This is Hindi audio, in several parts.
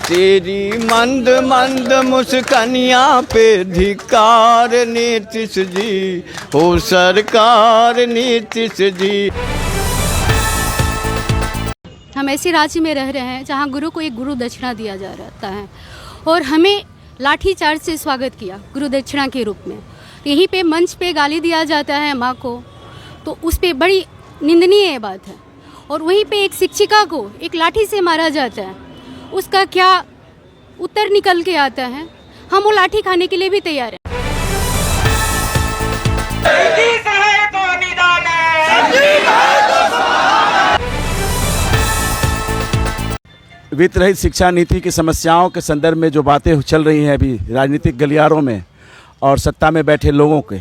तेरी मंद मंद मुस्कानिया पे धिक्कार नीतीश जी, हो सरकार नीतीश जी। हम ऐसे राज्य में रह रहे हैं जहां गुरु को एक गुरु दक्षिणा दिया जा रहता है और हमें लाठीचार्ज से स्वागत किया गुरु दक्षिणा के रूप में। यहीं पे मंच पे गाली दिया जाता है माँ को, तो उस पे बड़ी निंदनीय बात है। और वहीं पे एक शिक्षिका को एक लाठी से मारा जाता है, उसका क्या उत्तर निकल के आता है? हम वो लाठी खाने के लिए भी तैयार हैं। वित्त रहित शिक्षा नीति की समस्याओं के संदर्भ में जो बातें चल रही हैं अभी राजनीतिक गलियारों में और सत्ता में बैठे लोगों के,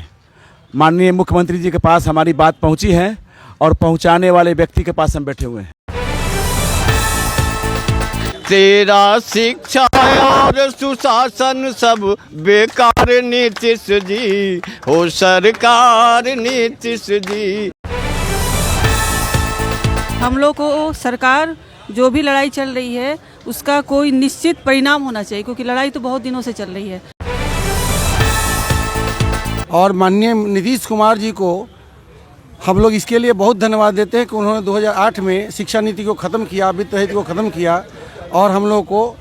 माननीय मुख्यमंत्री जी के पास हमारी बात पहुंची है और पहुंचाने वाले व्यक्ति के पास हम बैठे हुए हैं। तेरा शिक्षा और सुशासन सब बेकार नीतीश जी, हो सरकार नीतीश जी। हम लोग को सरकार जो भी लड़ाई चल रही है उसका कोई निश्चित परिणाम होना चाहिए, क्योंकि लड़ाई तो बहुत दिनों से चल रही है। और माननीय नीतीश कुमार जी को हम लोग इसके लिए बहुत धन्यवाद देते हैं कि उन्होंने 2008 में शिक्षा नीति को ख़त्म किया, वित्त रहित को ख़त्म किया और हम लोग को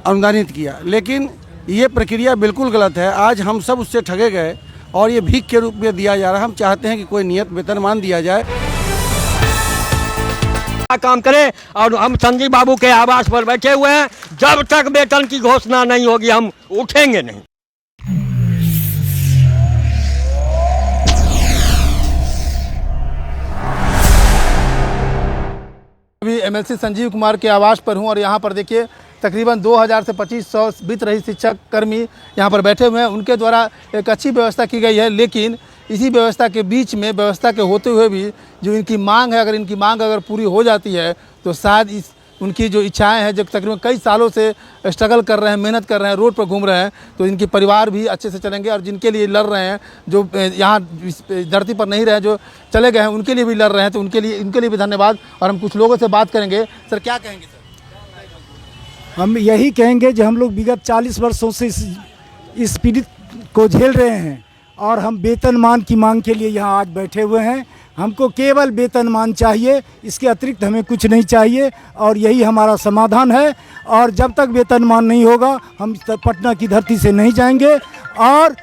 अनुदानित किया। लेकिन ये प्रक्रिया बिल्कुल गलत है। आज हम सब उससे ठगे गए और ये भीख के रूप में दिया जा रहा है। हम चाहते हैं कि कोई नियत वेतनमान दिया जाए, काम करें। और हम संजीव बाबू के आवास पर बैठे हुए हैं, जब तक वेतन की घोषणा नहीं होगी हम उठेंगे नहीं। अभी एमएलसी संजीव कुमार के आवास पर हूं और यहां पर देखिए तकरीबन 2000 से 2500 वित्त रहित शिक्षक कर्मी यहां पर बैठे हुए हैं। उनके द्वारा एक अच्छी व्यवस्था की गई है, लेकिन इसी व्यवस्था के बीच में, व्यवस्था के होते हुए भी जो इनकी मांग है, अगर इनकी मांग अगर पूरी हो जाती है तो शायद इस उनकी जो इच्छाएं हैं, जो तकरीबन कई सालों से स्ट्रगल कर रहे हैं, मेहनत कर रहे हैं, रोड पर घूम रहे हैं, तो इनके परिवार भी अच्छे से चलेंगे। और जिनके लिए लड़ रहे हैं, जो यहाँ धरती पर नहीं रहे, जो चले गए हैं, उनके लिए भी लड़ रहे हैं, तो उनके लिए भी धन्यवाद। और हम कुछ लोगों से बात करेंगे। सर क्या कहेंगे? सर हम यही कहेंगे जो हम लोग विगत 40 वर्षों से इस पीड़ित को झेल रहे हैं और हम वेतनमान की मांग के लिए यहाँ आज बैठे हुए हैं। हमको केवल वेतनमान चाहिए, इसके अतिरिक्त हमें कुछ नहीं चाहिए और यही हमारा समाधान है। और जब तक वेतनमान नहीं होगा हम पटना की धरती से नहीं जाएंगे और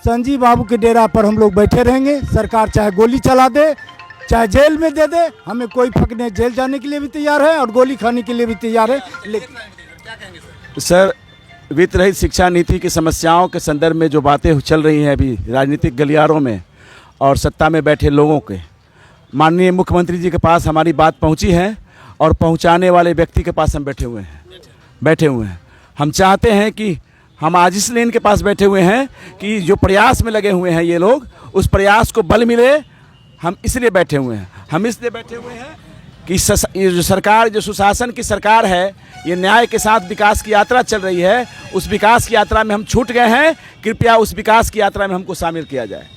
संजीव बाबू के डेरा पर हम लोग बैठे रहेंगे। सरकार चाहे गोली चला दे, चाहे जेल में दे दे, हमें कोई फर्क नहीं। जेल जाने के लिए भी तैयार है और गोली खाने के लिए भी तैयार है। लेकिन सर, वित्त रहित शिक्षा नीति की समस्याओं के संदर्भ में जो बातें चल रही हैं अभी राजनीतिक गलियारों में और सत्ता में बैठे लोगों के, माननीय मुख्यमंत्री जी के पास हमारी बात पहुंची है और पहुंचाने वाले व्यक्ति के पास हम बैठे हुए हैं। हम चाहते हैं कि हम आज इसलिए इनके पास बैठे हुए हैं कि जो प्रयास में लगे हुए हैं ये लोग, उस प्रयास को बल मिले। हम इसलिए बैठे हुए हैं। हम इसलिए बैठे हुए हैं कि ये जो सरकार, जो सुशासन की सरकार है, ये न्याय के साथ विकास की यात्रा चल रही है। उस विकास की यात्रा में हम छूट गए हैं। कृपया उस विकास की यात्रा में हमको शामिल किया जाए।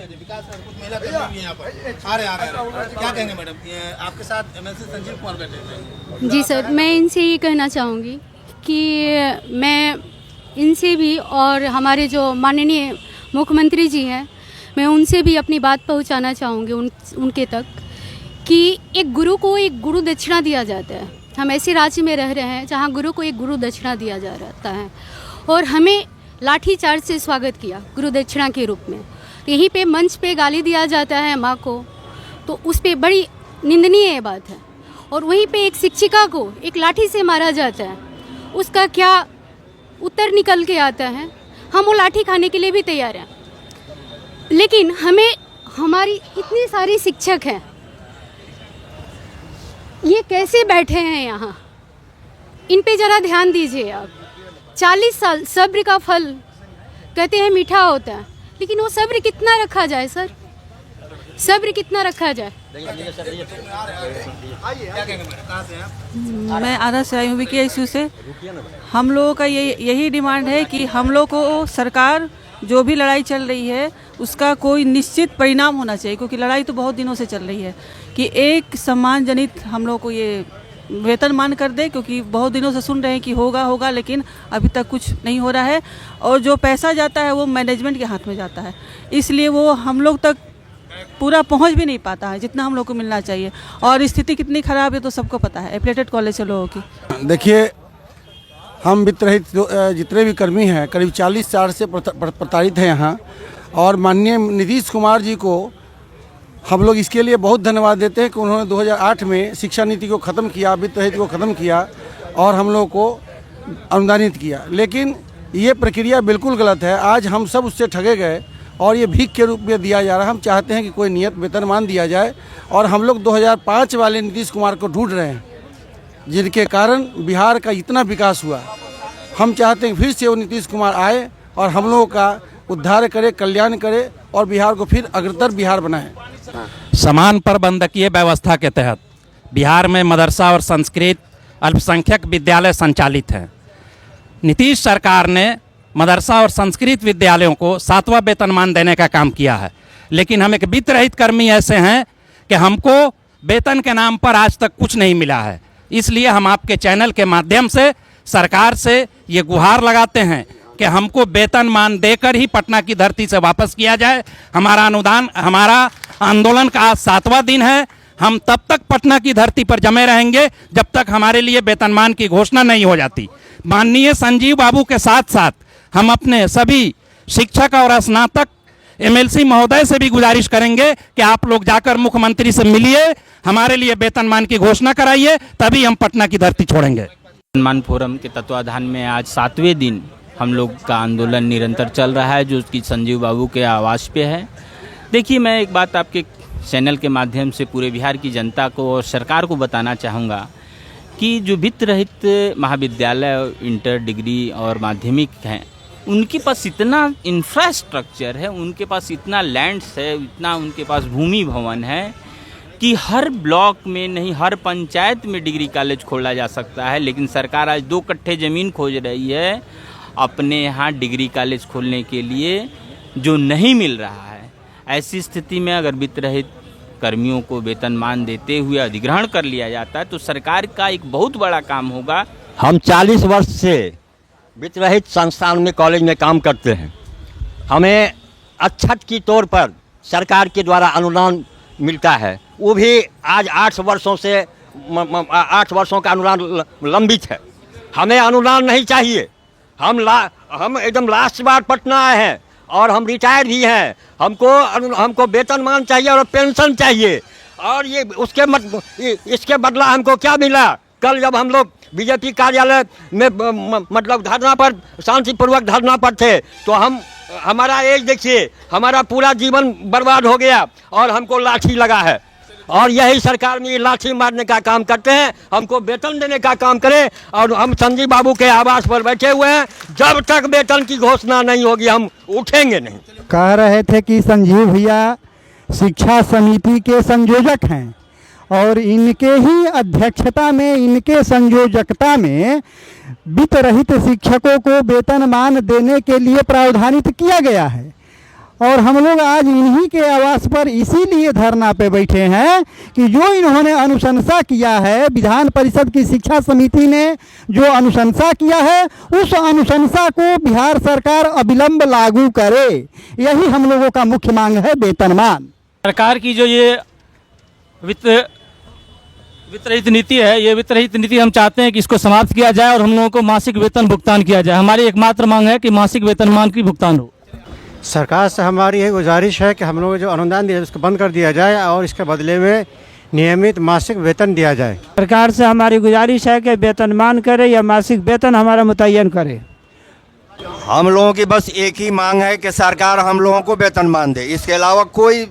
विकास और कुछ महिला कर्मी भी यहाँ पर आ रहे हैं। क्या कहेंगे मैडम? आपके साथ एमएलसी संजीव कुमार बैठे हैं। जी सर, मैं इनसे ये कहना चाहूँगी कि मैं इनसे भी और हमारे जो माननीय मुख्यमंत्री जी हैं, मैं उनसे भी अपनी बात पहुँचाना चाहूँगी उनके तक कि एक गुरु को एक गुरु दक्षिणा दिया जाता है। हम ऐसे राज्य में रह रहे हैं जहाँ गुरु को एक गुरु दक्षिणा दिया जा रहता है और हमें लाठीचार्ज से स्वागत किया गुरु दक्षिणा के रूप में। यहीं पे मंच पे गाली दिया जाता है माँ को, तो उस पे बड़ी निंदनीय बात है। और वहीं पे एक शिक्षिका को एक लाठी से मारा जाता है, उसका क्या उत्तर निकल के आता है? हम वो लाठी खाने के लिए भी तैयार हैं। लेकिन हमारी इतनी सारी शिक्षक हैं, ये कैसे बैठे हैं यहाँ? इन पे ज़रा ध्यान दीजिए आप। 40 साल सब्र का फल कहते हैं मीठा होता है, लेकिन वो सब्र कितना रखा जाए सर? सब्र कितना रखा जाए? मैं आधा से आई हूँ विकी इशू से। हम लोगों का यही डिमांड है कि हम लोग को सरकार जो भी लड़ाई चल रही है उसका कोई निश्चित परिणाम होना चाहिए, क्योंकि लड़ाई तो बहुत दिनों से चल रही है। कि एक सम्मान जनित हम लोग को ये वेतनमान कर दे, क्योंकि बहुत दिनों से सुन रहे हैं कि होगा होगा, लेकिन अभी तक कुछ नहीं हो रहा है। और जो पैसा जाता है वो मैनेजमेंट के हाथ में जाता है, इसलिए वो हम लोग तक पूरा पहुंच भी नहीं पाता है जितना हम लोग को मिलना चाहिए। और स्थिति कितनी ख़राब है तो सबको पता है, एफिलिएटेड कॉलेज से लोगों की। देखिए, हम वित्त रहित जितने भी कर्मी हैं करीब 40 साल से प्रताड़ित हैं यहाँ, और माननीय नीतीश कुमार जी को हम लोग इसके लिए बहुत धन्यवाद देते हैं कि उन्होंने 2008 में शिक्षा नीति को ख़त्म किया, वित्त रहित को ख़त्म किया और हम लोग को अनुदानित किया। लेकिन ये प्रक्रिया बिल्कुल गलत है। आज हम सब उससे ठगे गए और ये भीख के रूप में दिया जा रहा है। हम चाहते हैं कि कोई नियत वेतनमान दिया जाए, और हम लोग 2005 वाले नीतीश कुमार को ढूंढ रहे हैं, जिनके कारण बिहार का इतना विकास हुआ। हम चाहते हैं फिर से वो नीतीश कुमार आए और हम लोगों का उद्धार करे, कल्याण करे और बिहार को फिर अग्रतर बिहार बनाए। समान प्रबंधकीय व्यवस्था के तहत बिहार में मदरसा और संस्कृत अल्पसंख्यक विद्यालय संचालित हैं। नीतीश सरकार ने मदरसा और संस्कृत विद्यालयों को 7वां वेतनमान देने का काम किया है, लेकिन हम एक वित्त रहित कर्मी ऐसे हैं कि हमको वेतन के नाम पर आज तक कुछ नहीं मिला है। इसलिए हम आपके चैनल के माध्यम से सरकार से ये गुहार लगाते हैं कि हमको वेतनमान देकर ही पटना की धरती से वापस किया जाए। हमारा आंदोलन का आज 7वां दिन है। हम तब तक पटना की धरती पर जमे रहेंगे जब तक हमारे लिए वेतनमान की घोषणा नहीं हो जाती। माननीय संजीव बाबू के साथ साथ हम अपने सभी शिक्षक और स्नातक एमएलसी महोदय से भी गुजारिश करेंगे कि आप लोग जाकर मुख्यमंत्री से मिलिए, हमारे लिए वेतनमान की घोषणा कराइए, तभी हम पटना की धरती छोड़ेंगे। वेतनमान फोरम के तत्वाधान में आज 7वें दिन हम लोग का आंदोलन निरंतर चल रहा है, जो कि संजीव बाबू के आवास पे है। देखिए, मैं एक बात आपके चैनल के माध्यम से पूरे बिहार की जनता को और सरकार को बताना चाहूँगा कि जो वित्त रहित महाविद्यालय, इंटर, डिग्री और माध्यमिक हैं, उनके पास इतना इंफ्रास्ट्रक्चर है, उनके पास इतना लैंड्स है, इतना उनके पास भूमि भवन है कि हर ब्लॉक में नहीं, हर पंचायत में डिग्री कॉलेज खोला जा सकता है। लेकिन सरकार आज 2 कट्ठे ज़मीन खोज रही है अपने यहाँ डिग्री कॉलेज खोलने के लिए, जो नहीं मिल रहा है। ऐसी स्थिति में अगर वित्त रहित कर्मियों को वेतनमान देते हुए अधिग्रहण कर लिया जाता है तो सरकार का एक बहुत बड़ा काम होगा। हम 40 वर्ष से वित्त रहित संस्थान में, कॉलेज में काम करते हैं। हमें अक्षत की तौर पर सरकार के द्वारा अनुदान मिलता है, वो भी आज 8 वर्षों से 8 वर्षों का अनुदान लंबित है। हमें अनुदान नहीं चाहिए। हम एकदम लास्ट बार पटना आए हैं और हम रिटायर भी हैं। हमको वेतनमान चाहिए और पेंशन चाहिए। और ये इसके बदला हमको क्या मिला? कल जब हम लोग बीजेपी कार्यालय में मतलब धरना पर, शांतिपूर्वक धरना पर थे, तो हमारा एज देखिए, हमारा पूरा जीवन बर्बाद हो गया और हमको लाठी लगा है। और यही सरकार में लाठी मारने का काम करते हैं, हमको वेतन देने का काम करें। और हम संजीव बाबू के आवास पर बैठे हुए हैं, जब तक वेतन की घोषणा नहीं होगी हम उठेंगे नहीं। कह रहे थे कि संजीव भैया शिक्षा समिति के संयोजक हैं और इनके ही अध्यक्षता में, इनके संयोजकता में वित्त रहित शिक्षकों को वेतनमान देने के लिए प्रावधानित किया गया है। और हम लोग आज इन्हीं के आवास पर इसीलिए धरना पे बैठे हैं कि जो इन्होंने अनुशंसा किया है, विधान परिषद की शिक्षा समिति ने जो अनुशंसा किया है, उस अनुशंसा को बिहार सरकार अविलंब लागू करे। यही हम लोगों का मुख्य मांग है, वेतनमान। सरकार की जो ये वित्त रहित नीति है, ये वित्त रहित नीति हम चाहते हैं कि इसको समाप्त किया जाए और हम लोगों को मासिक वेतन भुगतान किया जाए। हमारी एकमात्र मांग है कि मासिक वेतनमान की भुगतान हो। सरकार से हमारी यही गुजारिश है कि हम लोग जो अनुदान दिया उसको बंद कर दिया जाए और इसके बदले में नियमित मासिक वेतन दिया जाए। सरकार से हमारी गुजारिश है कि वेतनमान करे या मासिक वेतन हमारा मुतय्यन करे। हम लोगों की बस एक ही मांग है कि सरकार हम लोगों को वेतनमान दे, इसके अलावा कोई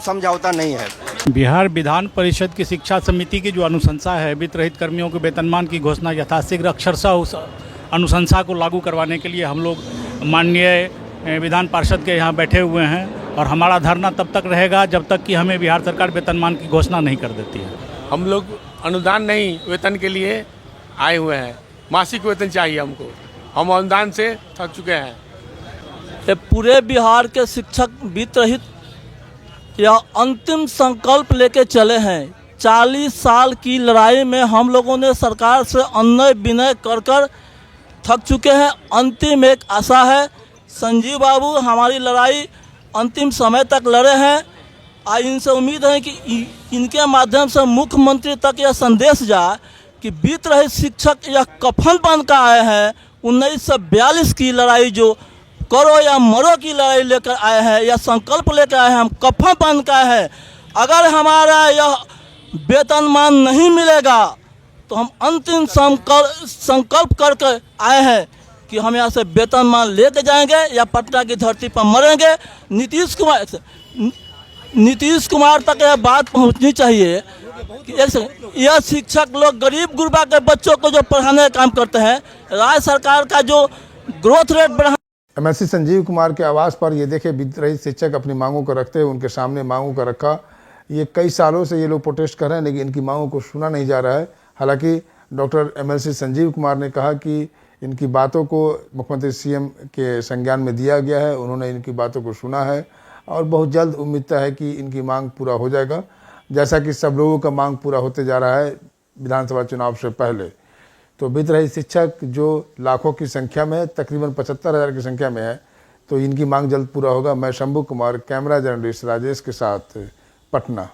समझौता नहीं है। बिहार विधान परिषद की शिक्षा समिति की जो अनुशंसा है वित्त रहित कर्मियों के वेतनमान की घोषणा यथाशीघ्र अक्षरशः उस अनुशंसा को लागू करवाने के लिए हम लोग माननीय विधान पार्षद के यहाँ बैठे हुए हैं और हमारा धरना तब तक रहेगा जब तक कि हमें बिहार सरकार वेतनमान की घोषणा नहीं कर देती है। हम लोग अनुदान नहीं, वेतन के लिए आए हुए हैं। मासिक वेतन चाहिए हमको, हम अनुदान से थक चुके हैं। पूरे बिहार के शिक्षक वित्त रहित या अंतिम संकल्प लेके चले हैं 40 साल की लड़ाई में हम लोगों ने सरकार से अन्याय विनय कर कर थक चुके हैं। अंतिम एक आशा है, संजीव बाबू हमारी लड़ाई अंतिम समय तक लड़े हैं। आज इनसे उम्मीद है कि इनके माध्यम से मुख्यमंत्री तक यह संदेश जाए कि बीत रहे शिक्षक यह कफन बन कर आए हैं। 1942 की लड़ाई जो करो या मरो की लड़ाई लेकर आए हैं, या संकल्प लेकर आए हैं, हम कफन बन कर आए हैं। अगर हमारा यह वेतनमान नहीं मिलेगा तो हम अंतिम संकल्प करके आए हैं कि हम यहाँ से वेतनमान लेके जाएंगे या पटना की धरती पर मरेंगे। नीतीश कुमार तक यह बात पहुँचनी चाहिए कि यह शिक्षक लोग गरीब गुरबा के बच्चों को जो पढ़ाने का काम करते हैं, राज्य सरकार का जो ग्रोथ रेट बढ़ा। एमएलसी संजीव कुमार के आवास पर ये देखे वित्त रहित शिक्षक अपनी मांगों को रखते हुए उनके सामने मांगों को रखा। ये कई सालों से ये लोग प्रोटेस्ट कर रहे हैं, लेकिन इनकी मांगों को सुना नहीं जा रहा है। हालांकि डॉक्टर एमएलसी संजीव कुमार ने कहा कि इनकी बातों को मुख्यमंत्री सीएम के संज्ञान में दिया गया है, उन्होंने इनकी बातों को सुना है और बहुत जल्द उम्मीद है कि इनकी मांग पूरा हो जाएगा, जैसा कि सब लोगों का मांग पूरा होते जा रहा है विधानसभा चुनाव से पहले। तो वित्त रहित शिक्षक जो लाखों की संख्या में है, तकरीबन 75,000 की संख्या में है, तो इनकी मांग जल्द पूरा होगा। मैं शंभू कुमार, कैमरा जर्नलिस्ट राजेश के साथ, पटना।